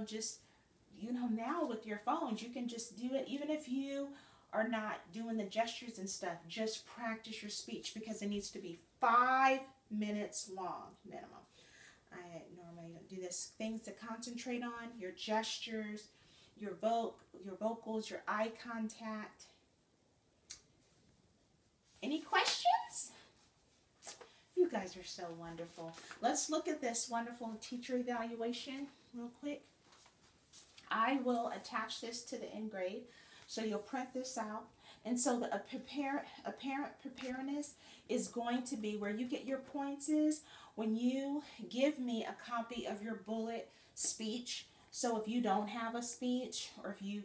just, now with your phones, you can just do it. Even if you are not doing the gestures and stuff, just practice your speech because it needs to be 5 minutes long minimum. I normally don't do this. Things to concentrate on: your gestures, your vocals, your eye contact. Any questions? You guys are so wonderful. Let's look at this wonderful teacher evaluation real quick. I will attach this to the end grade, so you'll print this out. And so the apparent preparedness is going to be where you get your points is when you give me a copy of your bullet speech. So if you don't have a speech, or if you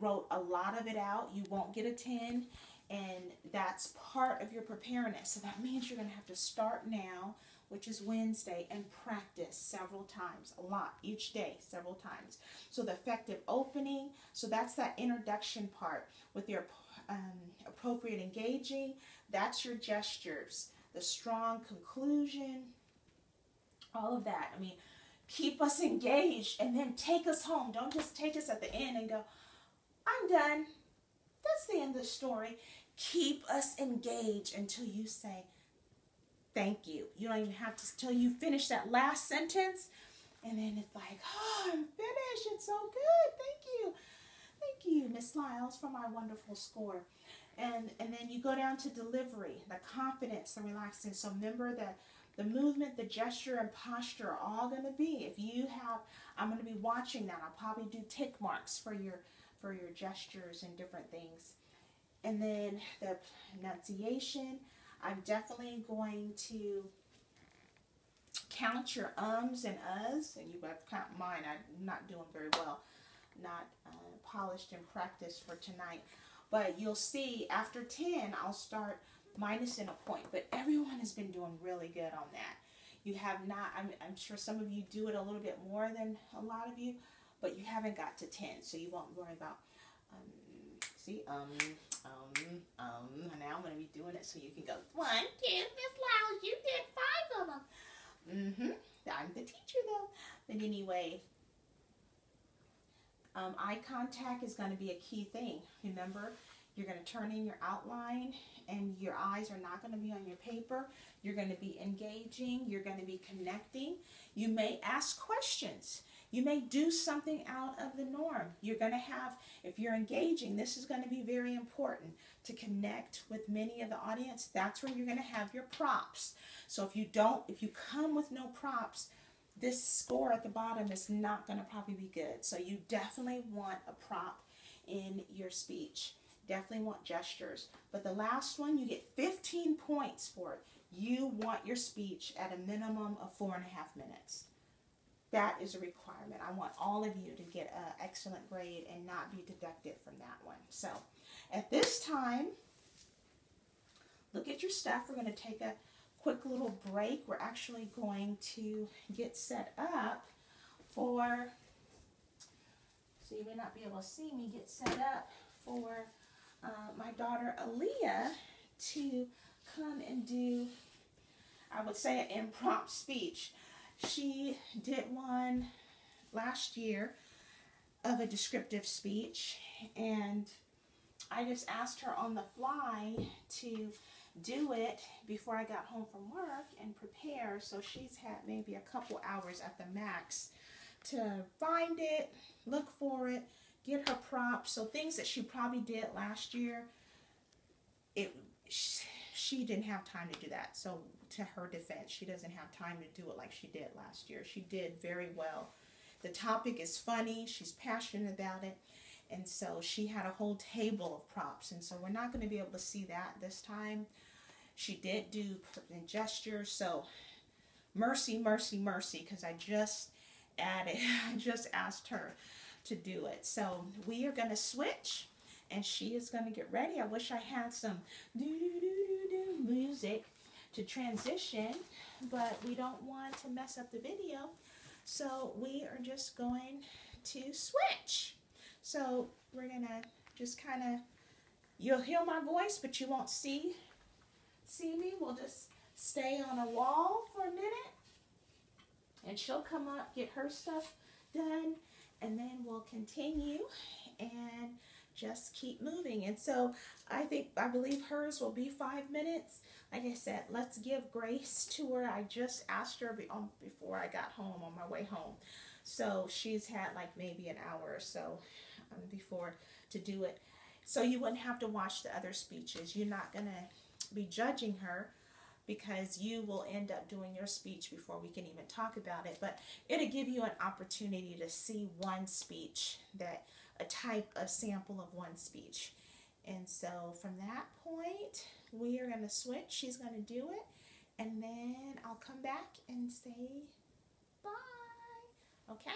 wrote a lot of it out, you won't get a 10. And that's part of your preparedness. So that means you're going to have to start now, which is Wednesday, and practice several times, a lot, each day, several times. So the effective opening, so that's that introduction part with your appropriate engaging. That's your gestures, the strong conclusion, all of that. I mean, keep us engaged and then take us home. Don't just take us at the end and go, I'm done. That's the end of the story. Keep us engaged until you say, thank you. You don't even have to, till you finish that last sentence. And then it's like, oh, I'm finished. It's so good. Thank you. Thank you, Miss Lyles, for my wonderful score. And then you go down to delivery, the confidence, the relaxing. So remember that the movement, the gesture, and posture are all going to be. If you have, I'm going to be watching that. I'll probably do tick marks for your gestures and different things. And then the enunciation, I'm definitely going to count your ums and uhs, and you have to count mine. I'm not doing very well, not polished and practiced for tonight. But you'll see after 10, I'll start minusing a point. But everyone has been doing really good on that. You have not, I'm sure some of you do it a little bit more than a lot of you, but you haven't got to 10, so you won't worry about, now I'm going to be doing it so you can go, 1, 2, Miss Lyles, you did 5 of them. I'm the teacher though. But anyway, eye contact is going to be a key thing. Remember, you're going to turn in your outline and your eyes are not going to be on your paper. You're going to be engaging. You're going to be connecting. You may ask questions. You may do something out of the norm. You're going to have, if you're engaging, this is going to be very important to connect with many of the audience. That's where you're going to have your props. So if you come with no props, this score at the bottom is not going to probably be good. So you definitely want a prop in your speech. Definitely want gestures. But the last one, you get 15 points for it. You want your speech at a minimum of 4.5 minutes. That is a requirement. I want all of you to get an excellent grade and not be deducted from that one. So at this time, look at your stuff. We're going to take a quick little break. We're actually going to get set up for, so you may not be able to see me, get set up for my daughter Aaliyah to come and do, I would say, an impromptu speech. She did one last year of a descriptive speech, and I just asked her on the fly to do it before I got home from work and prepare. So she's had maybe a couple hours at the max to find it, look for it, get her props. So things that she probably did last year, she didn't have time to do that. So to her defense, she doesn't have time to do it like she did last year. She did very well. The topic is funny. She's passionate about it. And so she had a whole table of props. And so we're not going to be able to see that this time. She did do gestures. So mercy, mercy, mercy, because I just asked her to do it. So we are going to switch, and she is going to get ready. I wish I had some music to transition, but we don't want to mess up the video. So we are just going to switch. So we're going to just kind of, you'll hear my voice, but you won't see me. We'll just stay on a wall for a minute, and she'll come up, get her stuff done, will continue and just keep moving. And so I believe hers will be 5 minutes. Like I said, let's give grace to her. I just asked her before I got home, on my way home. So she's had like maybe an hour or so before to do it. So you wouldn't have to watch the other speeches. You're not going to be judging her, because you will end up doing your speech before we can even talk about it. But it'll give you an opportunity to see one speech, a type of sample of one speech. And so from that point, we are going to switch. She's going to do it. And then I'll come back and say bye. Okay?